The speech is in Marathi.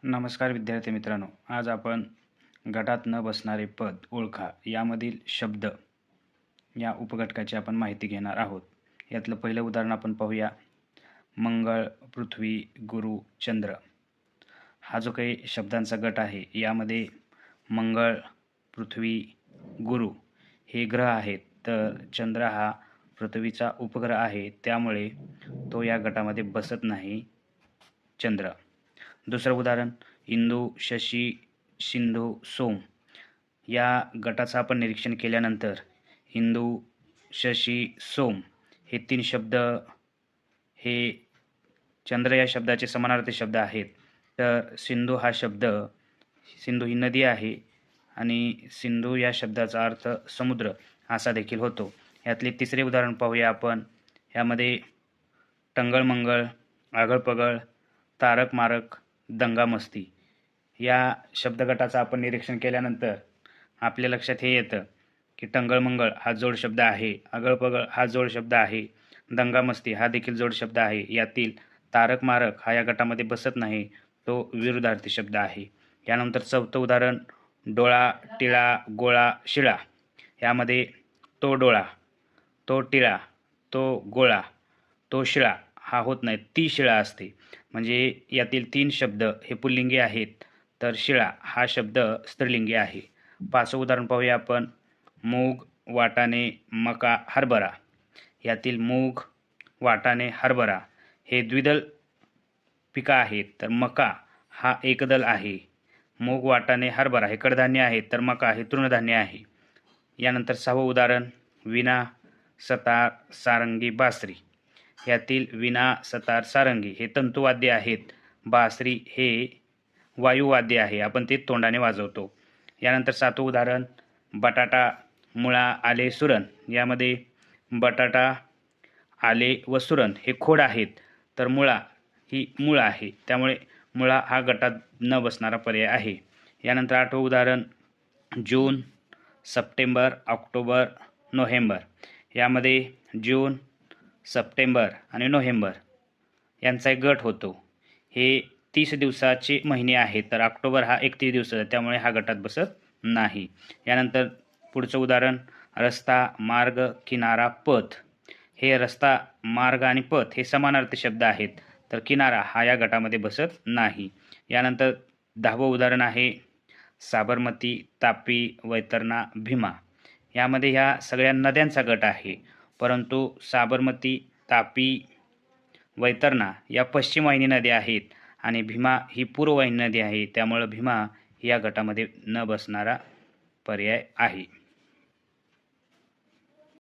नमस्कार विद्यार्थी मित्रांनो, आज आपण गटात न बसणारे पद ओळखा यामधील शब्द या उपघटकाची आपण माहिती घेणार आहोत. यातलं पहिलं उदाहरण आपण पाहूया. मंगळ, पृथ्वी, गुरु, चंद्र. हा जो काही शब्दांचा गट आहे यामध्ये मंगळ, पृथ्वी, गुरु हे ग्रह आहेत, तर चंद्र हा पृथ्वीचा उपग्रह आहे, त्यामुळे तो या गटामध्ये बसत नाही. चंद्र. दुसरं उदाहरण इंदू, शशी, सिंधू, सोम या गटाचं आपण निरीक्षण केल्यानंतर इंदू, शशी, सोम हे तीन शब्द हे चंद्र या शब्दाचे समानार्थी शब्द आहेत. तर सिंधू हा शब्द, सिंधू ही नदी आहे आणि सिंधू या शब्दाचा अर्थ समुद्र असा देखील होतो. यातले तिसरे उदाहरण पाहूया आपण. यामध्ये टंगळ-मंगळ, आगळ-पगळ, तारक-मारक, दंगा-मस्ती या शब्दगटाचं आपण निरीक्षण केल्यानंतर आपल्या लक्षात हे येतं की टंगळ-मंगळ हा जोड शब्द आहे, आगळ-पगळ हा जोड शब्द आहे, दंगा-मस्ती हा देखील जोड शब्द आहे. यातील तारक-मारक हा या गटामध्ये बसत नाही, तो विरुद्धार्थी शब्द आहे. यानंतर चौथं उदाहरण डोळा, टिळा, गोळा, शिळा. यामध्ये तो डोळा, तो टिळा, तो गोळा, तो शिळा हा होत नाही, ती शिळा असते. म्हणजे यातील तीन शब्द हे पुल्लिंगी आहेत, तर शिळा हा शब्द स्त्रीलिंगी आहे. पाचवं उदाहरण पाहूया आपण. मूग, वाटाणे, मका, हरभरा. यातील मूग, वाटाणे, हरभरा हे द्विदल पिकं आहेत, तर मका हा एकदल आहे. मूग, वाटाणे, हरभरा हे कडधान्य आहेत, तर मका हे तृणधान्य आहे. यानंतर सहावं उदाहरण वीणा, सतार, सारंगी, बासरी. यातील वीणा, सतार, सारंगी हे तंतुवाद्य आहेत, बासरी हे वायुवाद्य आहे, आपण ते तोंडाने वाजवतो. यानंतर सातवं उदाहरण बटाटा, मुळा, आले, सुरण. यामध्ये बटाटा, आले व सुरण हे खोड आहेत, तर मुळा ही मूळ आहे, त्यामुळे मुळा हा गटात न बसणारा पर्याय आहे. यानंतर आठवं उदाहरण जून, सप्टेंबर, ऑक्टोबर, नोव्हेंबर. यामध्ये जून, सप्टेंबर आणि नोव्हेंबर यांचा एक गट होतो. हे 30 दिवसाचे महिने आहेत, तर ऑक्टोबर हा 31 दिवसाचा, त्यामुळे हा गटात बसत नाही. यानंतर पुढचं उदाहरण रस्ता, मार्ग, किनारा, पथ. हे रस्ता, मार्ग आणि पथ हे समानार्थी शब्द आहेत, तर किनारा हा या गटामध्ये बसत नाही. यानंतर 10वं उदाहरण आहे साबरमती, तापी, वैतरणा, भीमा. यामध्ये ह्या सगळ्या नद्यांचा गट आहे, परंतु साबरमती, तापी, वैतरणा या पश्चिम वाहिनी नद्या आहेत आणि भीमा ही पूर्व वाहिनी नदी आहे, त्यामुळे भीमा या गटामध्ये न बसणारा पर्याय आहे.